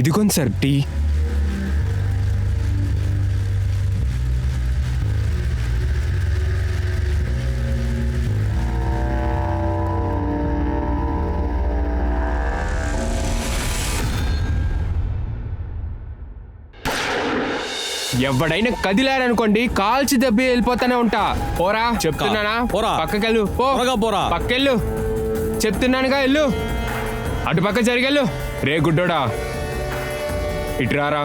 ఇదిగోండి sir tea. ఎవడైనా కదిలారనుకోండి కాల్చి దెబ్బి వెళ్ళిపోతానే ఉంటా. పోరా చెప్తున్నానా, పక్కకెళ్ళు. పోరా పక్కెళ్ళు చెప్తున్నానుగా, వెళ్ళు. అటు పక్క జరిగెళ్ళు. రే గుడ్డోడా, ఇటురారా.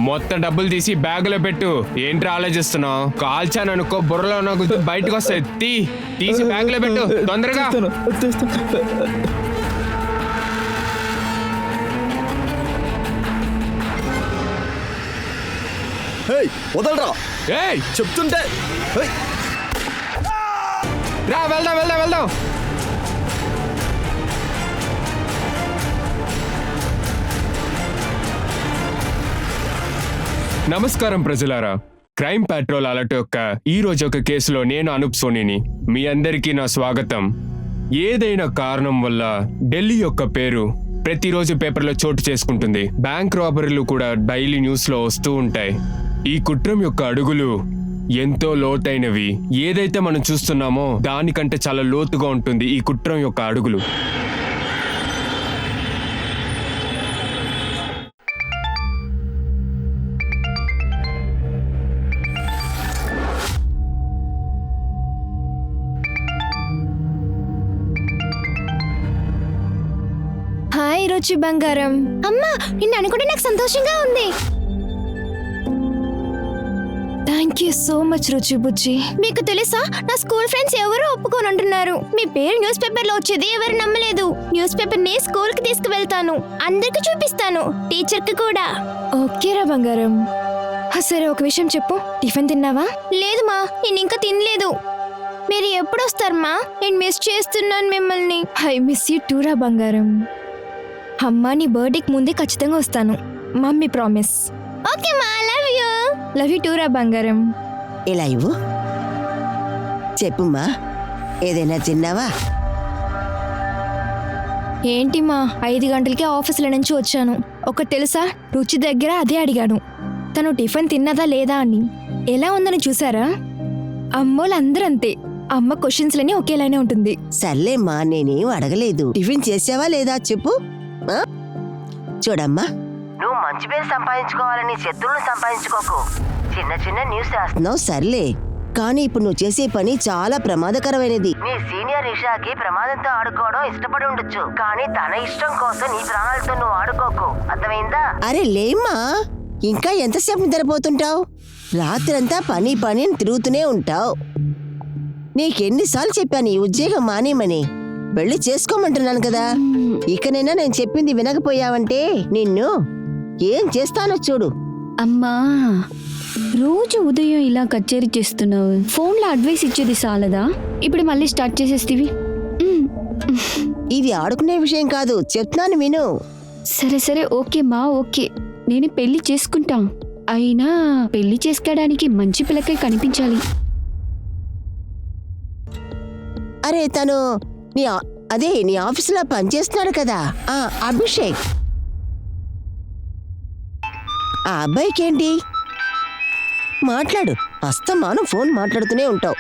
మొత్తం డబ్బులు తీసి బ్యాగులో పెట్టు. ఏంట్రా ఆలోచిస్తున్నావు? కాల్చాననుకో బుర్రలో ఉన్న గుర్తు బయటకు వస్తాయి. తీసి బ్యాగులో పెట్టు తొందరగా. వదలరా చెప్తుంటే. రా వెళ్దాం. నమస్కారం ప్రజలారా. క్రైమ్ పెట్రోల్ అలర్ట్ యొక్క ఈ రోజు ఒక కేసులో నేను అనూప్ సోనీని. మీ అందరికీ నా స్వాగతం. ఏదైనా కారణం వల్ల ఢిల్లీ యొక్క పేరు ప్రతిరోజు పేపర్లో చోటు చేసుకుంటుంది. బ్యాంక్ రాబరీలు కూడా డైలీ న్యూస్ లో వస్తూ ఉంటాయి. ఈ కుట్రం యొక్క అడుగులు ఎంతో లోతైనవి. ఏదైతే మనం చూస్తున్నామో దానికంటే చాలా లోతుగా ఉంటుంది ఈ కుట్రం యొక్క అడుగులు. హాయ్ రుచి బంగారం. అమ్మా, నిన్ను అనుకుంటే నాకు సంతోషంగా ఉంది. థ్యాంక్ యూ సో మచ్ రుచి బుజ్జి. మీకు తెలుసా, నా స్కూల్ ఫ్రెండ్స్ ఎవరో ఒప్పుకొని అంటున్నారు. మీ పేరు న్యూస్ పేపర్ లో వచ్చేది ఎవరు నమ్మలేదు. న్యూస్ పేపర్ ని స్కూల్ కి తీసుకువెళ్తాను, అందరికి చూపిస్తాను, టీచర్ కి కూడా. ఓకేరా బంగారం. సరే, ఒక విషయం చెప్పు, టిఫిన్ తిన్నావా? లేదు మా, నేను ఇంకా తినలేదు. మీరు ఎప్పుడు వస్తారమ్మా? నేను మిస్ చేస్తున్నాను మిమ్మల్ని. ఐ మిస్ యూ టూ రా బంగారం. అమ్మా, నీ బర్త్డేకి ముందే ఖచ్చితంగా వస్తాను. Mummy promise. ఓకే మా, love you. Love you two రా బంగారం. ఇలా ఇవ్వు. చెప్పుమా, ఏదైనా తిన్నావా? ఏంటి మా, 5 గంటలకే ఆఫీసుల నుంచి వచ్చాను. ఒకటి తెలుసా, రుచి దగ్గర అదే అడిగాను, తను టిఫిన్ తిన్నదా లేదా అని. ఎలా ఉందని చూసారా? అమ్మోళ్ళందరూ అంతే. అమ్మ క్వశ్చన్స్లని ఒకేలానే ఉంటుంది. సర్లేమ్మా, నేనేం అడగలేదు. టిఫిన్ చేసావా లేదా చెప్పు. చూడమ్మా, నువ్వు మంచి పేరు సంపాదించుకోవాలని శత్రువులు సంపాదించుకోకు. చిన్న చిన్న న్యూస్ రాస్తున్నావు సర్లే, కానీ ఇప్పుడు నువ్వు చేసే పని చాలా ప్రమాదకరమైనది. నీ సీనియర్ ఇషాకి ప్రమాదంతో ఆడుకోవడం ఇష్టపడి ఉండొచ్చు, కానీ తన ఇష్టం కోసం నీ ప్రాణాలతో నువ్వు ఆడుకోకు, అర్థమైందా? అరే లేమ్మా, ఇంకా ఎంతసేపు నిద్రపోతుంటావు? రాత్రంతా పని అని తిరుగుతూనే ఉంటావు. నీకెన్నిసార్లు చెప్పాను ఈ ఉద్యోగం మానేమని? పెళ్లి చేసుకోమంటున్నాను కదా. ఇకనైనా నేను చెప్పింది వినకపోయావంటే నిన్ను ఏం చేస్తానో చూడు. అమ్మా, రోజు ఉదయం ఇలా కచేరీ చేస్తున్నావు. ఫోన్లో అడ్వైస్ ఇచ్చేది చాలదా? ఇప్పుడు మళ్ళీ స్టార్ట్ చేసేస్తివి. ఇది ఆడుకునే విషయం కాదు, చెప్తున్నాను విను. సరే ఓకే మా, ఓకే, నేను పెళ్లి చేసుకుంటా. అయినా పెళ్లి చేసుకోవడానికి మంచి పిల్లకై కనిపించాలి. అరే, తను నీ ఆఫీసులో పనిచేస్తున్నాడు కదా, అభిషేక్. ఆ అబ్బాయికేంటి? మాట్లాడు, అస్తమానం ఫోన్ మాట్లాడుతూనే ఉంటావు.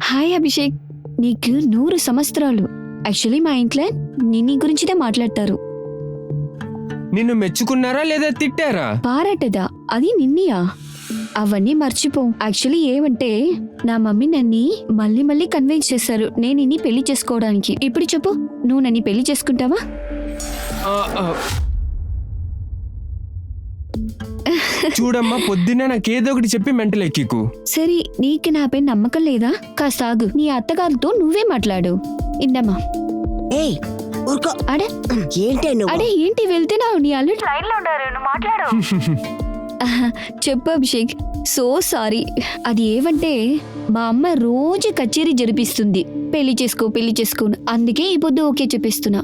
హాయ్ అభిషేక్, నీకు 100 సంవత్సరాలు. యాక్చువల్లీ మా ఇంట్లో నీ గురించిదే మాట్లాడతారు. నిన్ను మెచ్చుకున్నారా లేదా తిట్టారా? పారాటదా? అది నిన్నయా? అవన్నీ మర్చిపో. యాక్చువల్లీ ఏమంటే, నా మమ్మీ నన్ను మళ్ళీ కన్విన్స్ చేశారు నేను నిన్ను పెళ్లి చేసుకోవడానికి. ఇప్పుడు చెప్పు, నువ్వు నన్ను పెళ్లి చేసుకుంటావా? చూడమ్మా, పొద్దున్న నాకేదో ఒకటి చెప్పి మెంటల్ ఎక్కికు. సరే, నీకు నాపై నమ్మకం లేదా? కాస్త ఆగు, నీ అత్తగారితో నువ్వే మాట్లాడు. ఇందమ్మా. ఏయ్ ఊరుకో. అడే ఏంటి వెళ్తున్నావు? నీ అల్లుడు లైన్లో ఉన్నారు, నువ్వు మాట్లాడు. చెప్పు అభిషేక్. So sorry. అది ఏమంటే, మా అమ్మ రోజు కచేరీ జరిపిస్తుంది, పెళ్లి చేసుకో. అందుకే ఈ పొద్దు ఓకే చెప్పిస్తున్నా.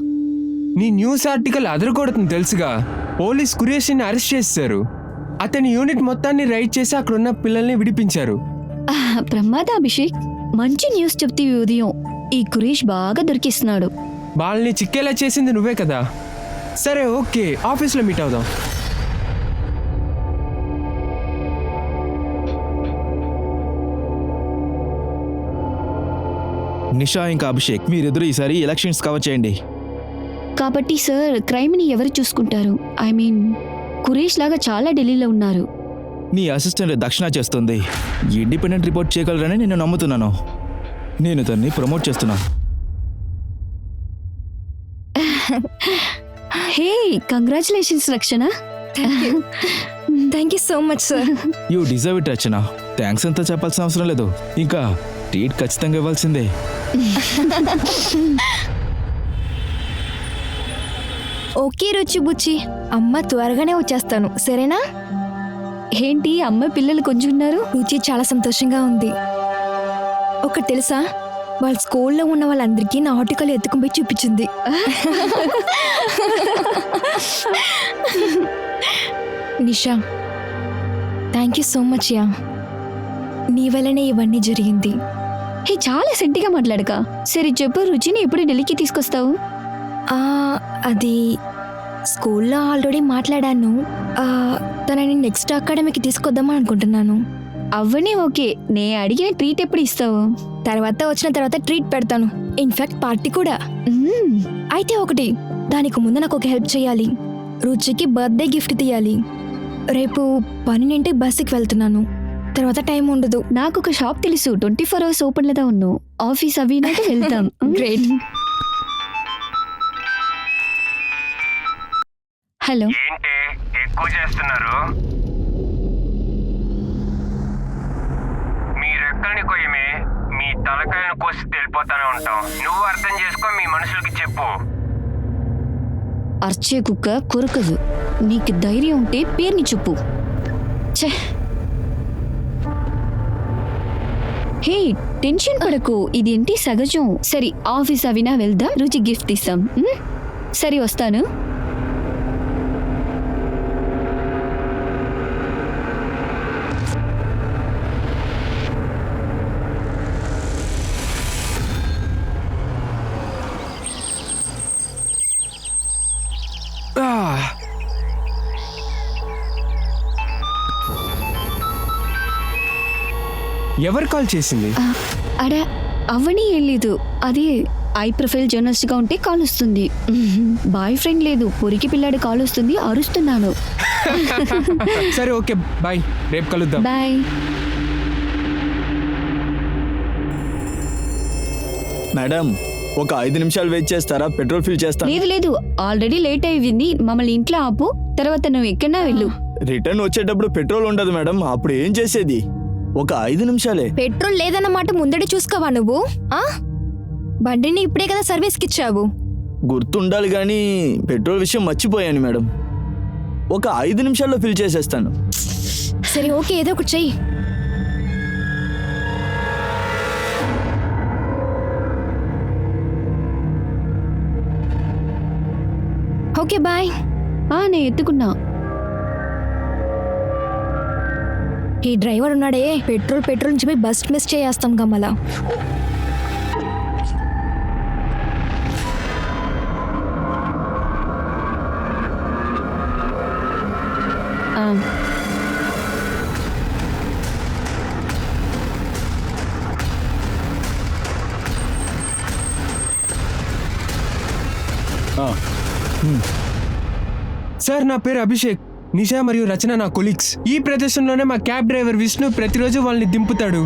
నీ న్యూస్ ఆర్టికల్ అదరకూడదని తెలుసుగా. పోలీస్ కురేషిని అరెస్ట్ చేశారు. అతని యూనిట్ మొత్తాన్ని రైడ్ చేసి అక్కడున్న పిల్లల్ని విడిపించారు. ప్రమాద అభిషేక్, మంచి న్యూస్ చెప్తీవి ఉదయం. ఈ కురేష్ బాగా దొరికిస్తున్నాడు. వాళ్ళని చిక్కేలా చేసింది నువ్వే కదా. సరే ఓకే, ఆఫీస్లో మీట్ అవుదాం. నిషా ఇంకా అభిషేక్ మీరిద్దరు ఈసారి ఎలక్షన్స్ కవర్ చేయండి. కాబట్టి సార్ క్రైమ్ని ఎవరు చూసుకుంటారు? ఐ మీన్ కురేష్ లాగా చాలా ఢిల్లీలో ఉన్నారు. నీ అసిస్టెంట్ దక్షిణ చేస్తుంది. ఇండిపెండెంట్ రిపోర్ట్ చేయగలరని నేను నమ్ముతున్నాను. నేను దాన్ని ప్రమోట్ చేస్తున్నాను. హే, కంగ్రాచులేషన్స్ రక్షణ. Thank you so much sir. You deserve it Rachana. Thanks అంతా చెప్పాల్సిన అవసరం లేదు. ఇంకా ట్రీట్ ఖచ్చితంగా ఇవ్వాల్సిందే. ఓకే రుచి బుచ్చి, అమ్మ త్వరగానే వచ్చేస్తాను, సరేనా? ఏంటి అమ్మ పిల్లలు కొంచున్నారు? రుచి చాలా సంతోషంగా ఉంది. ఒకటి తెలుసా, వాళ్ళ స్కూల్లో ఉన్న వాళ్ళందరికీ నా ఆర్టికల్ ఎత్తుకుని పోయి చూపించింది. Nisha, thank you so much యా. నీ వల్లనే ఇవన్నీ జరిగింది. హే, చాలా సెంటిగా మాట్లాడక. సరే చెప్పు, రుచిని ఎప్పుడు ఢిల్లీకి తీసుకొస్తావు? అది స్కూల్లో ఆల్రెడీ మాట్లాడాను. తనని నెక్స్ట్ అకాడమీకి తీసుకొద్దామని అనుకుంటున్నాను. అవ్వనే ఓకే. నే అడిగిన ట్రీట్ ఎప్పుడు ఇస్తావు? తర్వాత వచ్చిన తర్వాత ట్రీట్ పెడతాను. ఇన్ఫాక్ట్ పార్టీ కూడా. అయితే ఒకటి, దానికి ముందు నాకు ఒక హెల్ప్ చేయాలి. రుచికి బర్త్డే గిఫ్ట్ తీయాలి. రేపు 12 బస్సుకి వెళ్తున్నాను. తర్వాత టైం ఉండదు. నాకు ఒక షాప్ తెలుసు, 24 hours ఓపెన్ లేదా ఉన్నావు. ఆఫీస్ అవి నాకు వెళ్తాం. గ్రేట్. హలో. ఏంటి ఎక్కువ చేస్తున్నారు? మీరెక్కడిని కొయ్యమే, మీ తలకాయలను కోసి తెలిపోతానే ఉంటాం. నువ్వు అర్థం చేసుకో, మీ మనుషులకి చెప్పు. అర్చే కుక్క కొరకదు. నీకు ధైర్యం ఉంటే పేరుని చెప్పు. ఛే, హే టెన్షన్ పడకు, ఇదేంటి సహజం. సరే ఆఫీస్ అవినా వెళ్దాం, రుచి గిఫ్ట్ ఇస్తాం. సరే వస్తాను. ఎవరు కాల్ చేసింది? అడా అవని ఏం లేదు, అది ఐ ప్రొఫైల్ జర్నలిస్ట్ గా ఉంటే కాల్ వస్తుంది. బాయ్ ఫ్రెండ్ లేదు, పొరికి పిల్లాడి కాల్ వస్తుంది, అరుస్తున్నాను. సరే ఓకే బాయ్, రేపు కలుద్దాం. బాయ్. మేడం, ఒక 5 నిమిషాలు వెయిట్ చేస్తారా? పెట్రోల్ ఫిల్ చేస్తాను. లేదు లేదు, ఆల్రెడీ లేట్ అయింది. మమ్మల్ని ఇంట్లో ఆపు, తర్వాత నువ్వు ఎక్కడన్నా వెళ్ళు. రిటర్న్ వచ్చేటప్పుడు పెట్రోల్ ఉండదు మేడం, అప్పుడు ఏం చేసేది? ఒక 5 నిమిషాలే. పెట్రోల్ లేదన్నమాట ముందడే చూసుకోవా నువ్వు? బండిని ఇప్పుడే కదా సర్వీస్కి ఇచ్చావు. గుర్తుండాలి కానీ పెట్రోల్ విషయం మర్చిపోయాను మేడం. ఒక 5 నిమిషాల్లో ఫిల్ చేసేస్తాను. సరే ఓకే, ఏదో ఒకటి చెయ్యి. Okay bye. నేను ఎత్తుకున్నా. ఈ డ్రైవర్ ఉన్నాడే, పెట్రోల్ నుంచి పోయి బస్ మిస్ చేస్తాం గమ్మలా. సార్, నా పేరు అభిషేక్. నిషా మరియు రచన నా కొలీగ్స్. ఈ ప్రదేశంలోనే మా క్యాబ్ డ్రైవర్ విష్ణు ప్రతిరోజు వాళ్ళని దింపుతాడు.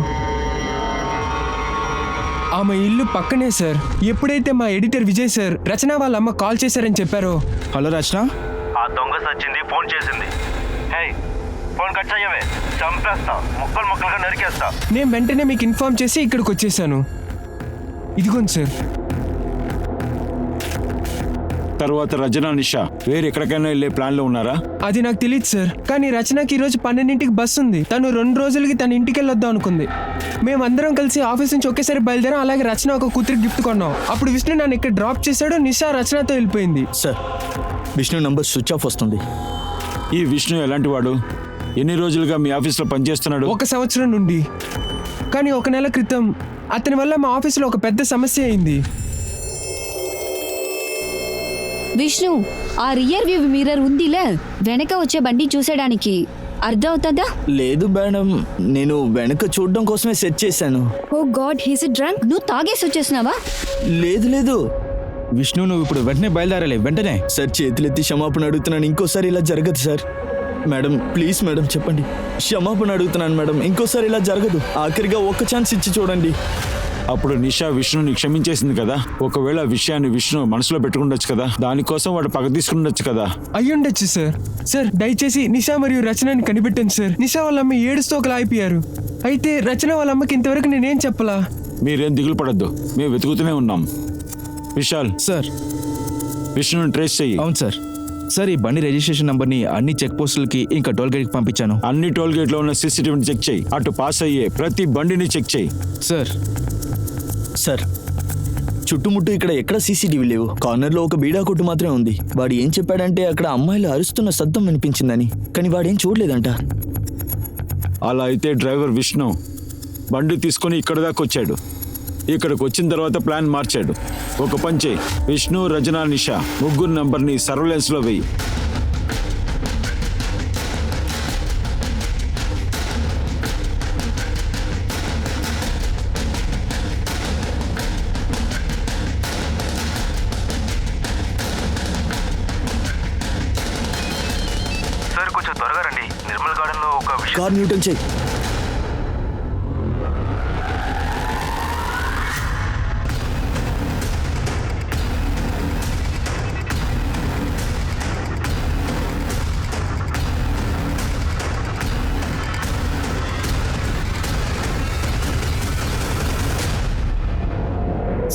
ఆమె ఇల్లు పక్కనే సార్. ఎప్పుడైతే మా ఎడిటర్ విజయ్ సార్ రచన వాళ్ళ అమ్మ కాల్ చేశారని చెప్పారో. హలో రచన. ఆ దొంగ సచ్చింది, ఫోన్ చేసింది. హే, ఫోన్ కట్ చేయవే, చంపేస్తా, ముక్కలుగా నరికేస్తా. నేను వెంటనే మీకు ఇన్ఫార్మ్ చేసి ఇక్కడికి వచ్చేసాను. ఇదిగోండి సార్. తర్వాత రచన, నిషా వేరెక్కడికైనా వెళ్ళే ప్లాన్ లో ఉన్నారా? అది నాకు తెలియదు సార్, కానీ రచనకి ఈరోజు 12ంటికి బస్సు ఉంది. తను 2 రోజులకి తన ఇంటికి వెళ్ళొద్దాం అనుకుంది. మేమందరం కలిసి ఆఫీస్ నుంచి ఒకేసారి బయలుదేరాం. అలాగే రచన ఒక కూతురికి గిఫ్ట్ కొన్నాం. అప్పుడు విష్ణు నన్ను ఇక్కడ డ్రాప్ చేశాడు. నిషా రచనతో వెళ్ళిపోయింది. Sir, Vishnu number switch off వస్తుంది. ఈ విష్ణు ఎలాంటి వాడు? ఎన్ని రోజులుగా మీ ఆఫీస్లో పనిచేస్తున్నాడు? 1 సంవత్సరం నుండి. కానీ 1 నెల క్రితం అతని వల్ల మా ఆఫీసులో ఒక పెద్ద సమస్య అయింది. విష్ణు, ఆ రియర్ వ్యూ మిర్రర్ ఉందిలే, వెనక వచ్చే బండి చూసేయడానికి. అర్థం అవుతుందా? లేదు మేడం, నేను వెనక చూడడం కోసమే సెట్ చేశాను. ఓ గాడ్, హీస్ డ్రంక్. నువ్వు తాగేసి వచ్చేసినావా? లేదు విష్ణు, నువ్వు ఇప్పుడు వెంటనే బయలుదేరాలి, వెంటనే. సార్, చేతులెత్తి క్షమాపణ అడుగుతున్నాను. ఇంకోసారి ఇలా జరగదు సార్. మేడం ప్లీజ్ మేడం చెప్పండి. క్షమాపణ అడుగుతున్నాను మేడం, ఇంకోసారి ఇలా జరగదు. ఆఖరిగా ఒక్క ఛాన్స్ ఇచ్చి చూడండి. అప్పుడు నిషా విష్ణుని క్షమించేసింది కదా. ఒకవేళ ఆ విషయాన్ని విష్ణు మనసులో పెట్టుకుండొచ్చు కదా, దానికోసం వాడు పగ తీసుకుండొచ్చు కదా. అయ్యుండొచ్చు సార్. సార్ దయచేసి నిషా మరియు రచనని కనిపెట్టండి సార్. నిషా వాళ్ళ అమ్మ ఏడుస్తూ ఒకలా అయిపోయారు. అయితే రచన వాళ్ళ అమ్మకి ఇంతవరకు నేనేం చెప్పలా. మీరేం దిగులు పడద్దు, మేము వెతుకుతూనే ఉన్నాం. విశాల్, సార్. విష్ణుని ట్రేస్ చెయ్యి. అవును సార్. సార్, ఈ బండి రిజిస్ట్రేషన్ నంబర్ని అన్ని చెక్ పోస్టులకి ఇంకా టోల్ గేట్కి పంపించాను. అన్ని టోల్ గేట్లో ఉన్న సీసీటీవీని చెక్ చేయి. అటు పాస్ అయ్యే ప్రతి బండిని చెక్ చేయి. సార్. సార్, చుట్టుముట్టు ఇక్కడ ఎక్కడ సీసీటీవీ లేవు. కార్నర్లో ఒక బీడా కొట్టు మాత్రమే ఉంది. వాడు ఏం చెప్పాడంటే అక్కడ అమ్మాయిలు అరుస్తున్న శబ్దం వినిపించిందని, కానీ వాడేం చూడలేదంట. అలా అయితే డ్రైవర్ విష్ణు బండి తీసుకొని ఇక్కడ దాకా వచ్చాడు. ఇక్కడికి వచ్చిన తర్వాత ప్లాన్ మార్చాడు. ఒక పంచే, విష్ణు, రచన, నిషా ముగ్గురు నంబర్ని సర్వేలెన్స్లో వెయ్యి. సార్ కొంచెం త్వరగా రండి. నిర్మల్ గార్డెన్ లో ఒక విషయం. Car Newton check.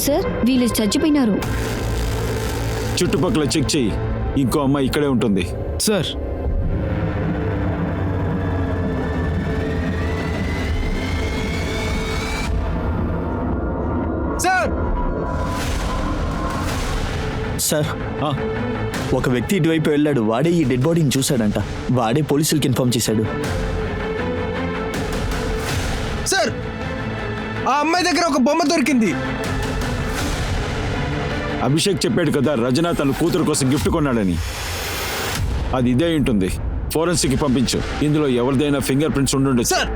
సార్, వీళ్ళు చచ్చిపోయినారు. చుట్టుపక్కల చెక్ చెయ్యి. ఇంకో అమ్మాయి ఇక్కడే ఉంటుంది. సార్. సార్ సార్, ఒక వ్యక్తి ఇటువైపు వెళ్ళాడు. వాడే ఈ డెడ్ బాడీని చూశాడంట. వాడే పోలీసులకి ఇన్ఫార్మ్ చేశాడు. సార్, ఆ అమ్మాయి దగ్గర ఒక బొమ్మ దొరికింది. అభిషేక్ చెప్పాడు కదా రచన తన కూతురు కోసం గిఫ్ట్ కొన్నాడని. అది ఇదే ఉంటుంది. ఫోరెన్సిక్ పంపించు. ఇందులో ఎవరిదైనా ఫింగర్ ప్రింట్స్ ఉండుండొచ్చు. సార్,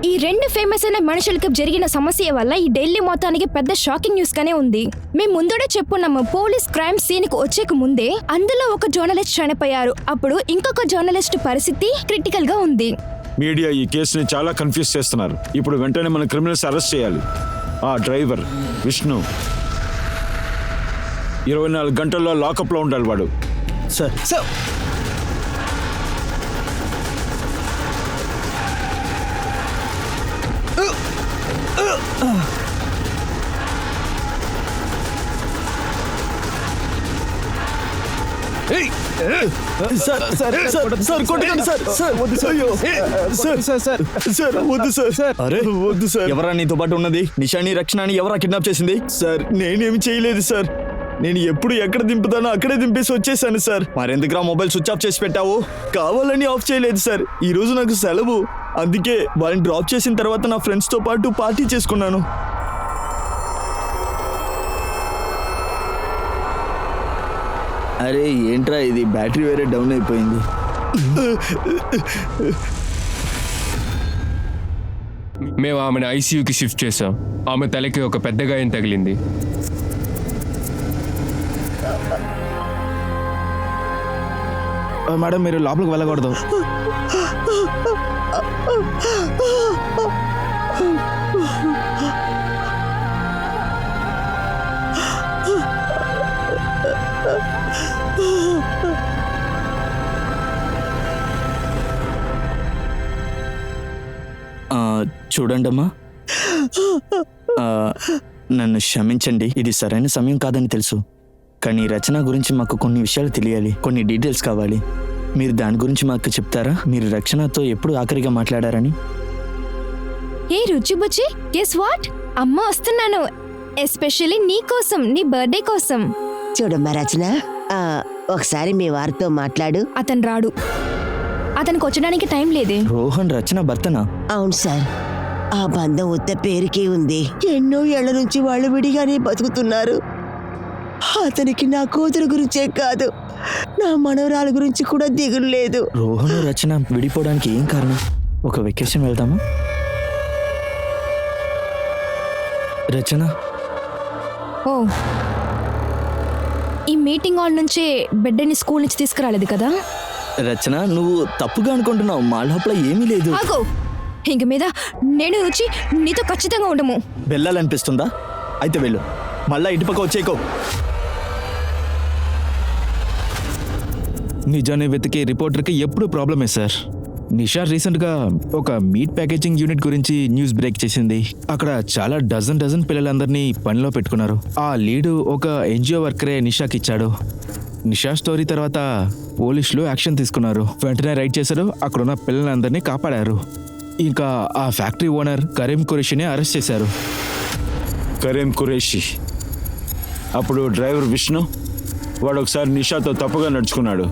ఈ రెండు ఫేమస్ అయిన మనుషులకి జరిగిన సమస్య వల్ల ఈ ఢిల్లీ మొత్తానికి పెద్ద షాకింగ్ న్యూస్ గానే ఉంది. మేము ముందుడే చెప్పున్నాము, పోలీస్ క్రైమ్ సీన్ కు వచ్చేక ముందే అందులో ఒక జర్నలిస్ట్ చనిపోయారు. అప్పుడు ఇంకొక జర్నలిస్ట్ పరిస్థితి క్రిటికల్ గా ఉంది. మీడియా ఈ కేసుని చాలా కన్ఫ్యూజ్ చేస్తున్నారు. ఇప్పుడు వెంటనే మన క్రిమినల్స్ అరెస్ట్ చేయాలి. ఆ డ్రైవర్ విష్ణు 24 గంటల్లో లాకప్లో ఉండాలి. వాడు sir. Sir, sir sir sir sir కొట్టకండి సార్. సార్ వద్దు సార్. అయ్యో సార్ సార్ సార్ సార్ వద్దు సార్. అరే వద్దు సార్. ఎవరా నీతో పాటు ఉన్నది? నిషాని, రక్షణని ఎవరా కిడ్నాప్ చేసింది? సార్, నేనేమి చేయలేదు సార్. నేను ఎప్పుడు ఎక్కడ దింపుతానో అక్కడే దింపేసి వచ్చేసాను సార్. మరెందుకురా మొబైల్ స్విచ్ ఆఫ్ చేసి పెట్టావు? కావాలని ఆఫ్ చేయలేదు సార్. ఈ రోజు నాకు సెలవు, అందుకే వాళ్ళని డ్రాప్ చేసిన తర్వాత నా ఫ్రెండ్స్తో పాటు పార్టీ చేసుకున్నాను. అరే ఏంట్రా ఇది, బ్యాటరీ వేరే డౌన్ అయిపోయింది. మేము ఆమెను ఐసీయూకి షిఫ్ట్ చేసాం. ఆమె తలకి ఒక పెద్ద గాయం తగిలింది. మేడం, మీరు లోపలికి వెళ్ళకూడదు. చూడండమ్మా, నన్ను క్షమించండి. ఇది సరైన సమయం కాదని తెలుసు, కానీ రచన గురించి మాకు కొన్ని విషయాలు తెలియాలి. కొన్ని డీటెయిల్స్ కావాలి. మీరు దాని గురించి మాకు చెప్తారా? మీరు రచనతో ఎప్పుడు ఆఖరిగా మాట్లాడారని? ఏ రుచిబుచ్చి, గెస్ వాట్? అమ్మ వస్తున్నాను, ఎస్పెషల్లీ నీ కోసం, నీ బర్త్డే కోసం. చూడమ్మా రచన, ఒకసారి మీ వారితో మాట్లాడు. అతను రాడు. అతనికి వచ్చడానికి టైం లేదే. రోహన్ రచన భర్తనా? అవును సార్. ఆ బంధం ఉత్త పేరుకే ఉంది. ఎన్నో ఏళ్ల నుంచి వాళ్ళు విడిగానే బతుకుతున్నారు. అతనికి నా కూతురు గురించే కాదు, నా మనవరాల గురించి కూడా దిగులు లేదు. రోహన్ రచన విడిపోవడానికి ఏం కారణం? ఒక వెకేషన్ వెళ్దామా? రచన, ఓ, ఈ మీటింగ్ హాల్ నుంచి బిడ్డని స్కూల్ నుంచి తీసుకురాలేదు కదా? రచన నువ్వు తప్పుగా అనుకుంటున్నావు. మా లోపల ఏమీ లేదు. ఆగో, ఇంక మీద నేను రుచి నీతో ఖచ్చితంగా ఉండము. వెళ్ళాలనిపిస్తుందా? అయితే వెళ్ళు, మళ్ళా ఇంటి పక్క వచ్చేకో. నిజాన్ని వెతికే రిపోర్టర్కి ఎప్పుడు ప్రాబ్లమే సార్. నిషా రీసెంట్గా ఒక మీట్ ప్యాకేజింగ్ యూనిట్ గురించి న్యూస్ బ్రేక్ చేసింది. అక్కడ చాలా డజన్ పిల్లలందరినీ పనిలో పెట్టుకున్నారు. ఆ లీడు ఒక ఎన్జిఓ వర్కరే నిషాకి ఇచ్చాడు. నిషా స్టోరీ తర్వాత పోలీసులు యాక్షన్ తీసుకున్నారు. వెంటనే రైడ్ చేశారు, అక్కడున్న పిల్లలందరినీ కాపాడారు. ఇంకా ఆ ఫ్యాక్టరీ ఓనర్ కరీం ఖురేషిని అరెస్ట్ చేశారు. కరీం ఖురేషి, అప్పుడు డ్రైవర్ విష్ణు, వాడు ఒకసారి నిషాతో తప్పుగా నడుచుకున్నాడు.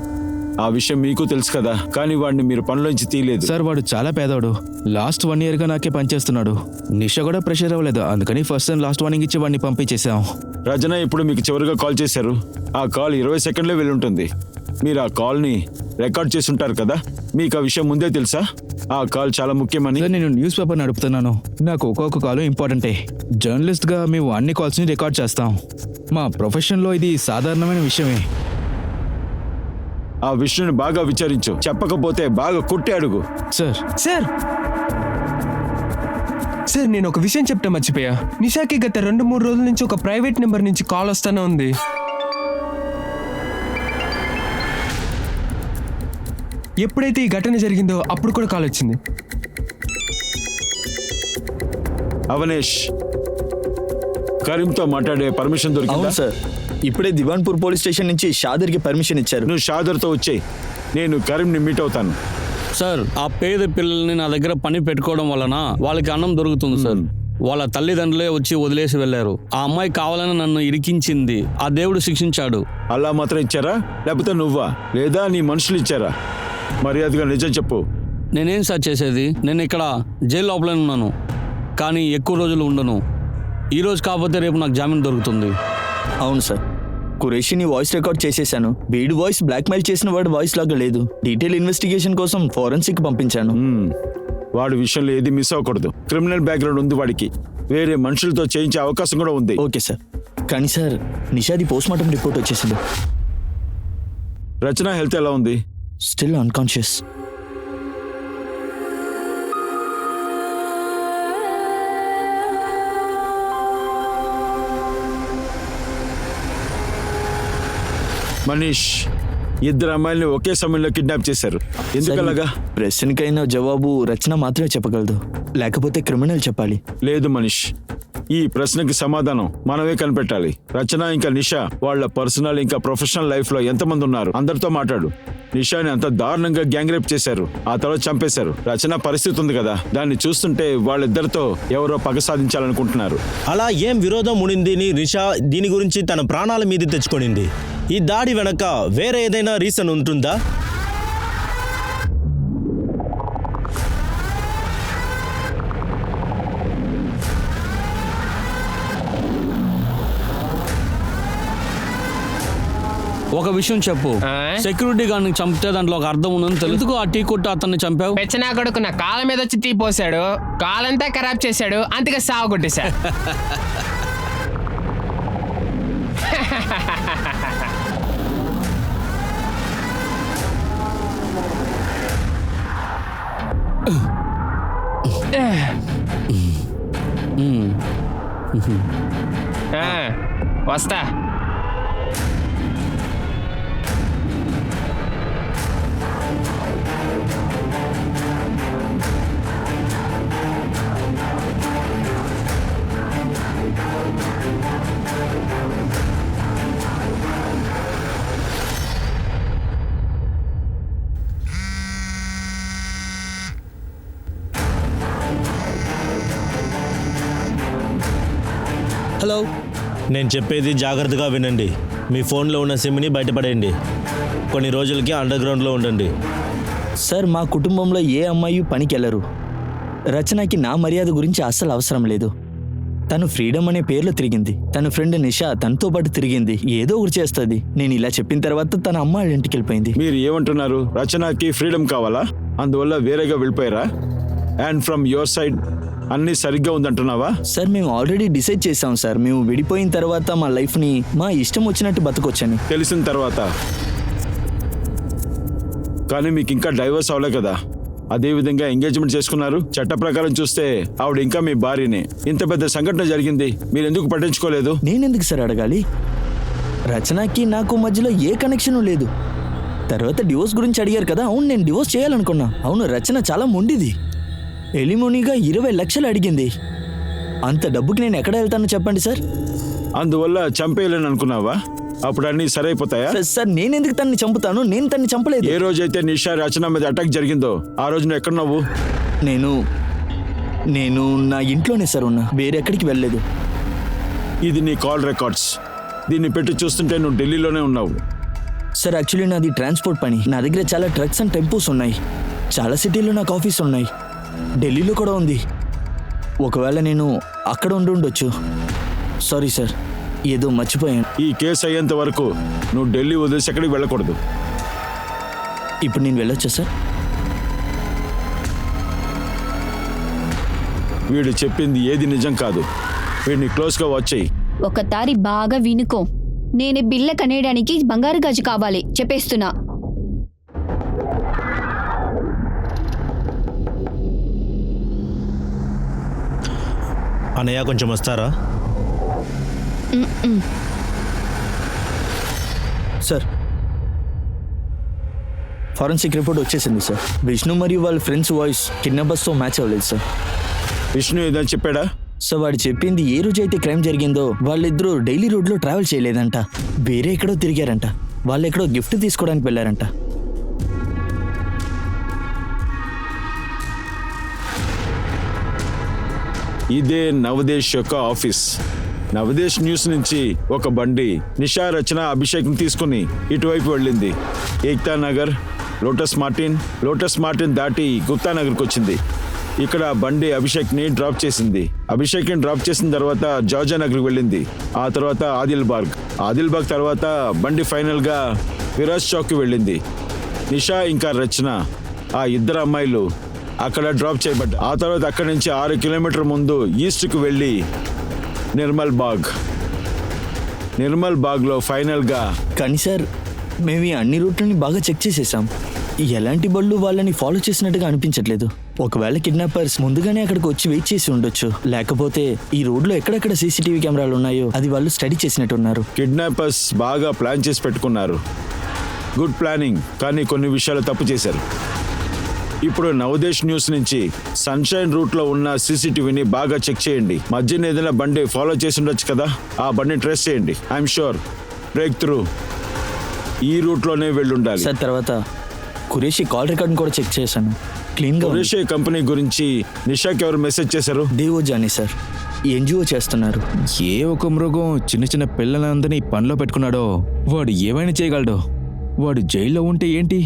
ఆ విషయం మీకు తెలుసు కదా, కానీ వాడిని మీరు పనిలోంచి తీయలేదు. సార్ వాడు చాలా పేదవాడు. లాస్ట్ 1 yearగా నాకే పనిచేస్తున్నాడు. నిషా కూడా ప్రెషర్ అవ్వలేదు, అందుకని ఫస్ట్ టైం లాస్ట్ వార్నింగ్ ఇచ్చి వాడిని పంపించేశాం. రచన ఇప్పుడు మీకు చివరిగా కాల్ చేశారు. ఆ కాల్ 20 సెకండ్లే వెళ్ళుంటుంది. మీరు ఆ కాల్ని రికార్డ్ చేసి ఉంటారు కదా, మీకు ఆ విషయం ముందే తెలుసా? ఆ కాల్ చాలా ముఖ్యమని. సార్ నేను న్యూస్ పేపర్ నడుపుతున్నాను. నాకు ఒక్కొక్క కాల్ ఇంపార్టెంటే. జర్నలిస్ట్గా మేము అన్ని కాల్స్ని రికార్డ్ చేస్తాం. మా ప్రొఫెషన్లో ఇది సాధారణమైన విషయమే. ఆ విషయాన్ని బాగా విచారించు, చెప్పకపోతే బాగా కొట్టి అడుగు. సార్ సార్ సార్ నేను ఒక విషయం చెప్తే మర్చిపోయా. నిషాకి గత 2-3 రోజుల నుంచి ఒక ప్రైవేట్ నెంబర్ నుంచి కాల్ వస్తానే ఉంది. ఎప్పుడైతే ఈ ఘటన జరిగిందో అప్పుడు కూడా కాల్ వచ్చింది. అవనేష్, కరీంతో మాట్లాడే పర్మిషన్ దొరికిందా? అవును సార్, ఇప్పుడే దివాన్పూర్ పోలీస్ స్టేషన్ నుంచి షాదర్కి పర్మిషన్ ఇచ్చారు. నువ్వు షాదర్తో వచ్చేయి, నేను కరీంని మీట్ అవుతాను. సార్, ఆ పేద పిల్లల్ని నా దగ్గర పని పెట్టుకోవడం వలన వాళ్ళకి అన్నం దొరుకుతుంది సార్. వాళ్ళ తల్లిదండ్రులే వచ్చి వదిలేసి వెళ్ళారు. ఆ అమ్మాయి కావాలని నన్ను ఇరికించింది, ఆ దేవుడు శిక్షించాడు. అలా మాత్రం ఇచ్చారా, లేకపోతే నువ్వా, లేదా నీ మనుషులు ఇచ్చారా? మర్యాదగా నిజం చెప్పు. నేనేం సార్ చేసేది? నేను ఇక్కడ జైలు లోపలనే ఉన్నాను, కానీ ఎక్కువ రోజులు ఉండను. ఈ రోజు కాకపోతే రేపు నాకు జామీన్ దొరుకుతుంది. అవును సార్, ఖురేషిని వాయిస్ రికార్డ్ చేసేసాను. వీడి వాయిస్ బ్లాక్మెయిల్ చేసిన వాడి వాయిస్ లాగా లేదు. డీటెయిల్ ఇన్వెస్టిగేషన్ కోసం ఫోరెన్సిక్ పంపించాను. వాడి విషయంలో ఏది మిస్ అవ్వకూడదు. క్రిమినల్ బ్యాక్గ్రౌండ్ ఉంది వాడికి, వేరే మనుషులతో చేయించే అవకాశం కూడా ఉంది. ఓకే సార్, కానీ సార్ నిషాది పోస్ట్మార్టం రిపోర్ట్ వచ్చేసింది. రచన హెల్త్ ఎలా ఉంది? Still unconscious. మనీష్, 2 అమ్మాయిల్ని ఒకే సమయంలో కిడ్నాప్ చేశారు. ఎందుకలాగా? ప్రశ్నకైనా జవాబు రచన మాత్రమే చెప్పగలదు, లేకపోతే క్రిమినల్ చెప్పాలి. లేదు మనీష్, ఈ ప్రశ్నకి సమాధానం మనమే కనిపెట్టాలి. రచన ఇంకా నిషా వాళ్ళ పర్సనల్ ఇంకా ప్రొఫెషనల్ లైఫ్ లో ఎంతమంది ఉన్నారు అందరితో మాట్లాడు. నిషాని అంత దారుణంగా గ్యాంగ్ రేప్ చేశారు, ఆ తర్వాత చంపేశారు. రచన పరిస్థితి ఉంది కదా, దాన్ని చూస్తుంటే వాళ్ళిద్దరితో ఎవరో పగ సాధించాలనుకుంటున్నారు. అలా ఏం విరోధం ఉండింది నిషా దీని గురించి తన ప్రాణాల మీద తెచ్చుకొనింది? ఈ దాడి వెనక వేరే ఏదైనా రీజన్ ఉంటుందా? ఒక విషయం చెప్పు, సెక్యూరిటీ గార్డ్ని చంపితే దాంట్లో ఒక అర్థం ఉందని తెలుసు. ఆ టీ కొట్టు అతన్ని చంపావు. పెచ్చనా కొడుకు నా కాళ్ళ మీద వచ్చి టీ పోసాడు, కాలంతా ఖరాబ్ చేశాడు, అంతగా సాగు కొట్టేశాడు. వస్తా. హలో, నేను చెప్పేది జాగ్రత్తగా వినండి. మీ ఫోన్లో ఉన్న సిమ్ని బయటపడేయండి. కొన్ని రోజులకి అండర్ గ్రౌండ్లో ఉండండి. సార్, మా కుటుంబంలో ఏ అమ్మాయి పనికి వెళ్ళరు. రచనకి నా మర్యాద గురించి అస్సలు అవసరం లేదు. తను ఫ్రీడమ్ అనే పేర్లో తిరిగింది. తన ఫ్రెండ్ నిషా తనతో పాటు తిరిగింది. ఏదో ఒకటి చేస్తుంది. నేను ఇలా చెప్పిన తర్వాత తన అమ్మ వాళ్ళ ఇంటికి వెళ్ళిపోయింది. మీరు ఏమంటున్నారు? రచనకి ఫ్రీడమ్ కావాలా? అందువల్ల వేరేగా వెళ్ళిపోయారా? అండ్ ఫ్రమ్ యువర్ సైడ్ అన్నీ సరిగ్గా ఉందంటున్నావా? సార్ మేము ఆల్రెడీ డిసైడ్ చేసాం సార్. మేము విడిపోయిన తర్వాత మా లైఫ్ని మా ఇష్టం వచ్చినట్టు బతకొచ్చని. తెలిసిన తర్వాత కానీ మీకు ఇంకా డైవర్స్ అవ్వలే కదా? అదే విధంగా ఎంగేజ్మెంట్ చేసుకున్నారు. చట్ట ప్రకారం చూస్తే ఆవిడ ఇంకా మీ భార్యనే. ఇంత పెద్ద సంఘటన జరిగింది, మీరు ఎందుకు పట్టించుకోలేదు? నేనెందుకు సార్ అడగాలి? రచనకి నాకు మధ్యలో ఏ కనెక్షను లేదు. తర్వాత డివోర్స్ గురించి అడిగారు కదా. అవును, నేను డివోర్స్ చేయాలనుకున్నా. అవును, రచన చాలా మొండిది. ఎలిమోనీగా 20 లక్షలు అడిగింది. అంత డబ్బుకి నేను ఎక్కడ వెళ్తానో చెప్పండి సార్. అందువల్ల చంపేయాలని అనుకున్నావా? అప్పుడు అన్నీ సరైపోతాయా? సార్ నేనెందుకు తన్ని చంపుతాను? నేను తన్ని చంపలేదు. ఏ రోజైతే నిషా రచన మీద అటాక్ జరిగిందో ఆ రోజు నువ్వు ఎక్కడున్నావు? నేను నా ఇంట్లోనే సార్ ఉన్నా. వేరెక్కడికి వెళ్ళలేదు. ఇది నీ కాల్ రికార్డ్స్. దీన్ని పెట్టి చూస్తుంటే నువ్వు ఢిల్లీలోనే ఉన్నావు. సార్ యాక్చువల్లీ నాది ట్రాన్స్పోర్ట్ పని. నా దగ్గర చాలా ట్రక్స్ అండ్ టెంపోస్ ఉన్నాయి. చాలా సిటీల్లో నాకు ఆఫీస్ ఉన్నాయి. ఢిల్లీలో కూడా ఉంది. ఒకవేళ నేను అక్కడ ఉండొచ్చు. సారీ సార్, ఏదో మర్చిపోయాను. ఈ కేసు అయ్యేంత వరకు నువ్వు ఢిల్లీ వదిలేసి ఎక్కడికి వెళ్ళకూడదు. ఇప్పుడు నేను వెళ్ళొచ్చా సార్? వీడు చెప్పింది ఏది నిజం కాదు. వీడిని క్లోజ్గా వాచ్ చెయ్యి. ఒకసారి బాగా వినుకో. నేను బిళ్ళ కనేయడానికి బంగారు గాజు కావాలి చెప్పేస్తున్నా. అన్నయ్య కొంచెం వస్తారా? సార్ ఫారెన్సిక్ రిపోర్ట్ వచ్చేసింది సార్. విష్ణు మరియు వాళ్ళ ఫ్రెండ్స్ వాయిస్ కిడ్నాపర్స్తో మ్యాచ్ అవ్వలేదు సార్. విష్ణు ఏదైనా చెప్పాడా? సో వాడు చెప్పింది ఏ రోజు అయితే క్రైమ్ జరిగిందో వాళ్ళిద్దరూ డైలీ రోడ్లో ట్రావెల్ చేయలేదంట. వేరే ఎక్కడో తిరిగారంట. వాళ్ళు ఎక్కడో గిఫ్ట్ తీసుకోవడానికి వెళ్ళారంట. ఇదే నవదేశ్ యొక్క ఆఫీస్. నవదేశ్ న్యూస్ నుంచి ఒక బండి నిషా రచన అభిషేక్ని తీసుకుని ఇటువైపు వెళ్ళింది. ఏక్తా నగర్, లోటస్ మార్టిన్ దాటి గుప్తా నగర్కి వచ్చింది. ఇక్కడ బండి అభిషేక్ని డ్రాప్ చేసింది. అభిషేక్ని డ్రాప్ చేసిన తర్వాత జార్జియా నగర్కి వెళ్ళింది. ఆ తర్వాత ఆదిల్బాగ్ తర్వాత బండి ఫైనల్గా ఫిరాజ్ చౌక్కి వెళ్ళింది. నిషా ఇంకా రచన ఆ ఇద్దరు అమ్మాయిలు అక్కడ డ్రాప్ చేయబడ్డారు. ఆ తర్వాత అక్కడి నుంచి 6 కిలోమీటర్ ముందు ఈస్ట్కి వెళ్ళి నిర్మల్ బాగ్లో ఫైనల్గా. కానీ సార్ మేము ఈ అన్ని రూట్లని బాగా చెక్ చేసేసాం. ఎలాంటి బళ్ళు వాళ్ళని ఫాలో చేసినట్టుగా అనిపించట్లేదు. ఒకవేళ కిడ్నాపర్స్ ముందుగానే అక్కడికి వచ్చి వెయిట్ చేసి ఉండొచ్చు. లేకపోతే ఈ రోడ్లో ఎక్కడెక్కడ సీసీటీవీ కెమెరాలు ఉన్నాయో అది వాళ్ళు స్టడీ చేసినట్టున్నారు. కిడ్నాపర్స్ బాగా ప్లాన్ చేసి పెట్టుకున్నారు. గుడ్ ప్లానింగ్, కానీ కొన్ని విషయాలు తప్పు చేశారు. ఇప్పుడు నవదేశ్ న్యూస్ నుంచి సన్షైన్ రూట్లో ఉన్న సీసీటీవీని బాగా చెక్ చేయండి. మధ్యన ఏదైనా బండి ఫాలో చేసి ఉండొచ్చు కదా, ఆ బండిని ట్రేస్ చేయండి. ఐఎమ్ షూర్ బ్రేక్ త్రూ ఈ రూట్లోనే వెళ్ళుండాలి. సార్ తర్వాత కురేషి కాల్ రికార్డ్ని కూడా చెక్ చేశాను. క్లీన్గా. కురేషి కంపెనీ గురించి నిషాకి ఎవరు మెసేజ్ చేశారు? దేవోజాని సార్, ఎన్జిఓ చేస్తున్నారు. ఏ ఒక మృగం చిన్న పిల్లలందరినీ పనిలో పెట్టుకున్నాడో వాడు ఏమైనా చేయగలడు. వాడు జైల్లో ఉంటే ఏంటి,